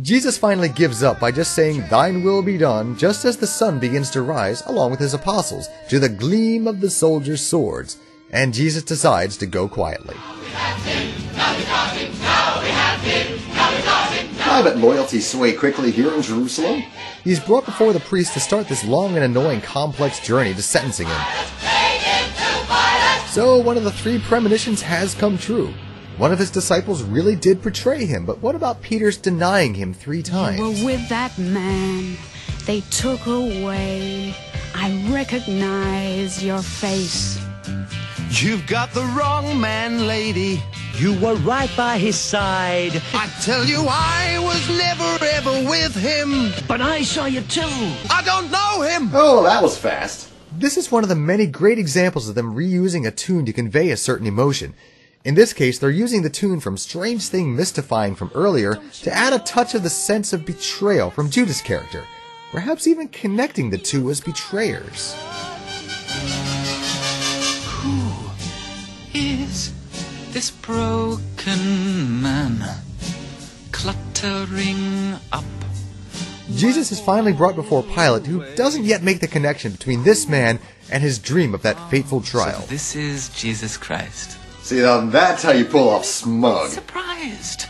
Jesus finally gives up by just saying, "Thine will be done," just as the sun begins to rise, along with his apostles, to the gleam of the soldiers' swords, and Jesus decides to go quietly. Private loyalty sway quickly here in Jerusalem. He's brought before the priest to start this long and annoying complex journey to sentencing him. So one of the three premonitions has come true. One of his disciples really did betray him, but what about Peter's denying him 3 times? You were with that man. They took away. I recognize your face. You've got the wrong man, lady. You were right by his side. I tell you, I was never ever with him. But I saw you too. I don't know him. Oh, that was fast. This is one of the many great examples of them reusing a tune to convey a certain emotion. In this case, they're using the tune from Strange Thing Mystifying from earlier to add a touch of the sense of betrayal from Judas' character, perhaps even connecting the two as betrayers. Who is this broken man cluttering up? Jesus is finally brought before Pilate, who doesn't yet make the connection between this man and his dream of that fateful trial. So this is Jesus Christ. See, now that's how you pull off smug. Surprised.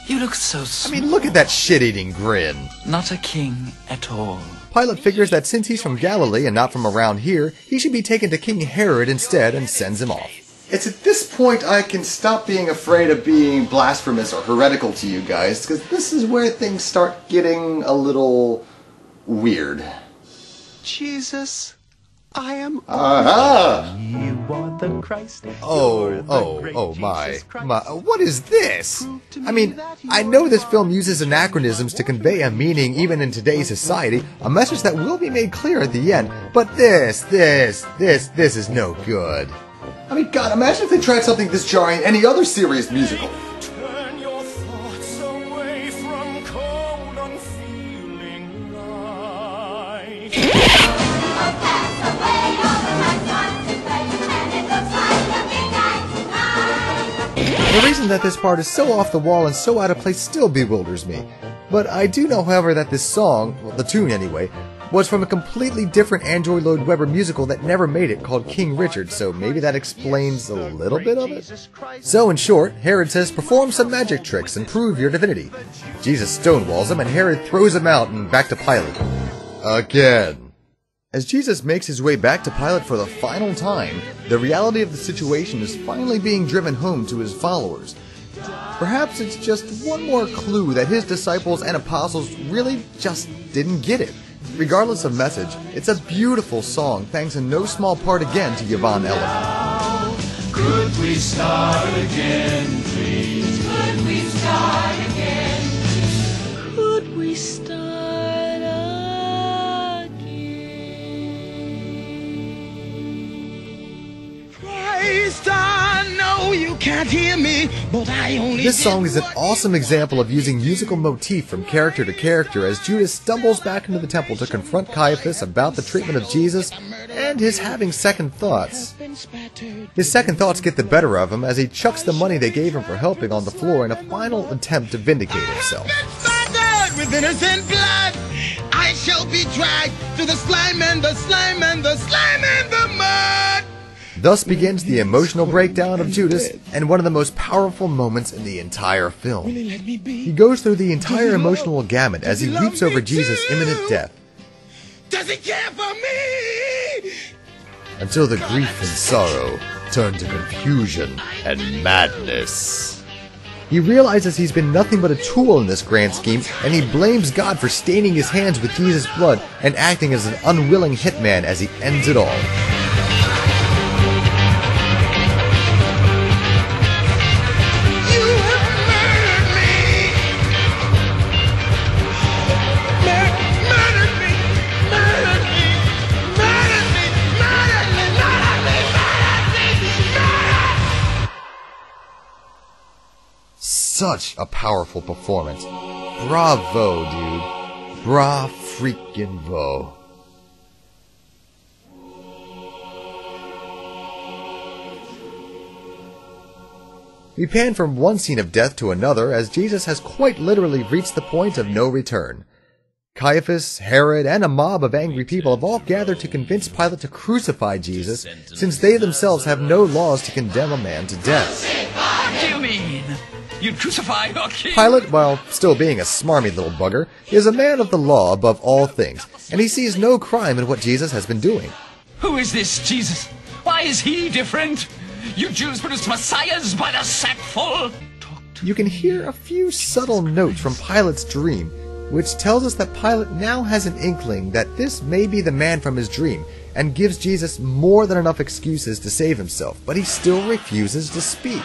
You look so I smug. mean, look at that shit-eating grin. Not a king at all. Pilate figures that since he's from Galilee and not from around here, he should be taken to King Herod instead and sends him off. It's at this point I can stop being afraid of being blasphemous or heretical to you guys, because this is where things start getting a little weird. Jesus, I am. Aha! You are the Christ. My. What is this? I mean, I know this film uses anachronisms to convey a meaning even in today's society, a message that will be made clear at the end, but this is no good. I mean, God, imagine if they tried something this jarring in any other serious musical. Turn your thoughts away from cold, unfeeling light. The reason that this part is so off the wall and so out of place still bewilders me. But I do know, however, that this song, well, the tune anyway, was from a completely different Andrew Lloyd Webber musical that never made it called King Richard, so maybe that explains a little bit of it? So in short, Herod says, perform some magic tricks and prove your divinity. Jesus stonewalls him and Herod throws him out and back to Pilate. Again. As Jesus makes his way back to Pilate for the final time, the reality of the situation is finally being driven home to his followers. Perhaps it's just one more clue that his disciples and apostles really just didn't get it. Regardless of message, it's a beautiful song, thanks in no small part again to Yvonne Elliman. Could we start again, please? Could we start again? Could we start again? Christ, I know you can't hear me, but I only. This song is an awesome example of using musical motif from character to character as Judas stumbles back into the temple to confront Caiaphas about the treatment of Jesus and his having second thoughts. His second thoughts get the better of him as he chucks the money they gave him for helping on the floor in a final attempt to vindicate himself. With innocent blood, I shall be dragged to the slime and the slime and the slime and the mud. Thus begins the emotional breakdown of Judas and one of the most powerful moments in the entire film. He goes through the entire emotional gamut as he weeps over Jesus' imminent death. Does he care for me? Until the grief and sorrow turn to confusion and madness. He realizes he's been nothing but a tool in this grand scheme, and he blames God for staining his hands with Jesus' blood and acting as an unwilling hitman as he ends it all. Such a powerful performance. Bravo, dude. Bra freaking vo. We pan from one scene of death to another as Jesus has quite literally reached the point of no return. Caiaphas, Herod, and a mob of angry people have all gathered to convince Pilate to crucify Jesus, since they themselves have no laws to condemn a man to death. What do you mean? You'd crucify your king? Pilate, while still being a smarmy little bugger, is a man of the law above all things, and he sees no crime in what Jesus has been doing. Who is this Jesus? Why is he different? You Jews produced messiahs by the sackful. You can hear a few subtle notes from Pilate's dream, which tells us that Pilate now has an inkling that this may be the man from his dream, and gives Jesus more than enough excuses to save himself, but he still refuses to speak.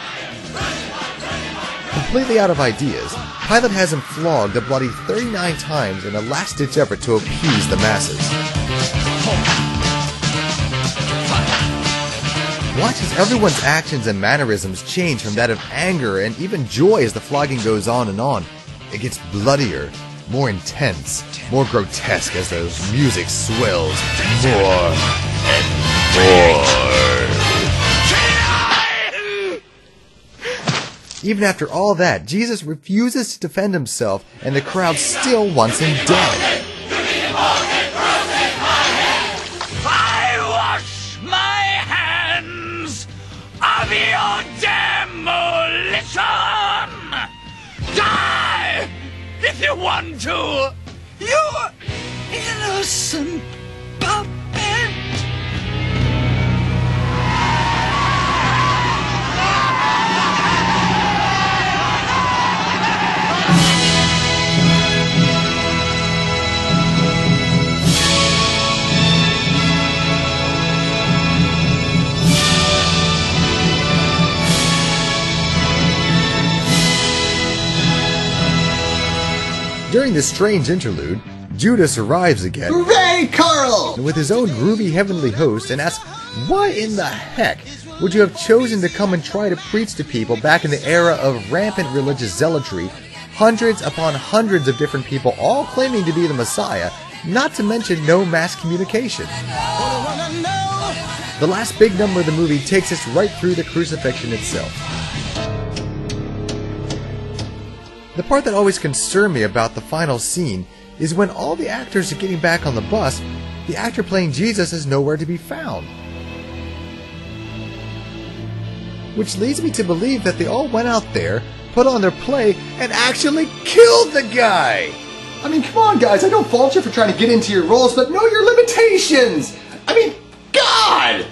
Completely out of ideas, Pilate has him flogged a bloody 39 times in a last-ditch effort to appease the masses. Watch as everyone's actions and mannerisms change from that of anger and even joy as the flogging goes on and on. It gets bloodier, more intense, more grotesque as the music swells more and more. Even after all that, Jesus refuses to defend himself, and the crowd still wants him dead. I wash my hands of your demolition! Die! If you want to! You innocent puppet! During this strange interlude, Judas arrives again Hooray, Carl! with his own groovy heavenly host and asks, why in the heck would you have chosen to come and try to preach to people back in the era of rampant religious zealotry, hundreds upon hundreds of different people all claiming to be the Messiah, not to mention no mass communication? The last big number of the movie takes us right through the crucifixion itself. The part that always concerned me about the final scene is when all the actors are getting back on the bus, the actor playing Jesus is nowhere to be found. Which leads me to believe that they all went out there, put on their play, and actually killed the guy! I mean, come on, guys. I don't fault you for trying to get into your roles, but know your limitations! I mean, God!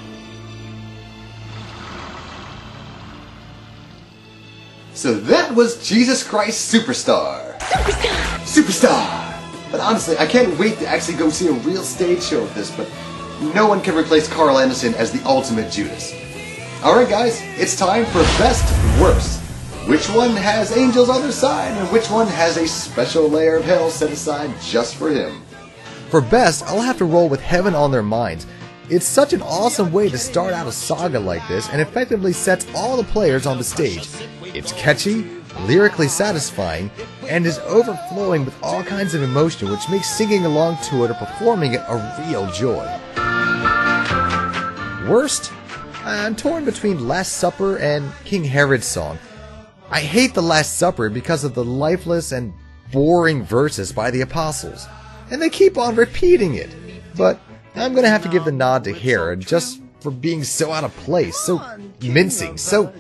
So that was Jesus Christ Superstar. Superstar! But honestly, I can't wait to actually go see a real stage show of this, but no one can replace Carl Anderson as the ultimate Judas. Alright guys, it's time for Best Worst. Which one has angels on their side, and which one has a special layer of hell set aside just for him? For best, I'll have to roll with Heaven on Their Minds. It's such an awesome way to start out a saga like this, and effectively sets all the players on the stage. It's catchy, lyrically satisfying, and is overflowing with all kinds of emotion, which makes singing along to it or performing it a real joy. Worst? I'm torn between Last Supper and King Herod's song. I hate the Last Supper because of the lifeless and boring verses by the apostles, and they keep on repeating it. But I'm gonna have to give the nod to Herod just for being so out of place, so mincing, so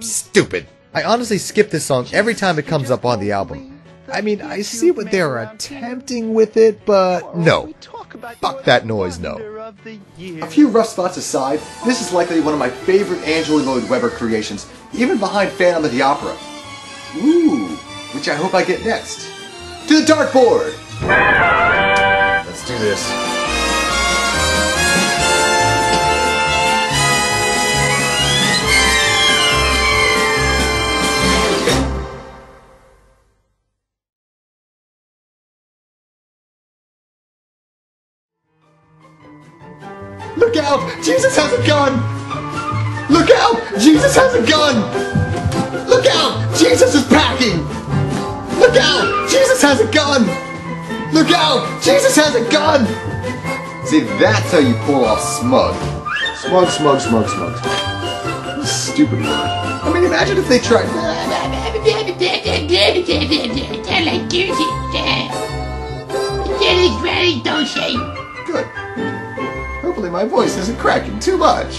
stupid. I honestly skip this song every time it comes up on the album. I mean, I see what they're attempting with it, but no. Fuck that noise, no. A few rough spots aside, this is likely one of my favorite Andrew Lloyd Webber creations, even behind Phantom of the Opera. Ooh, which I hope I get next. To the dartboard! Let's do this. Look out! Jesus has a gun! Look out! Jesus has a gun! Look out! Jesus is packing! Look out! Jesus has a gun! Look out! Jesus has a gun! See, that's how you pull off smug. Smug, smug, smug, smug. stupid word. I mean, imagine if they tried... Good. Hopefully my voice isn't cracking too much.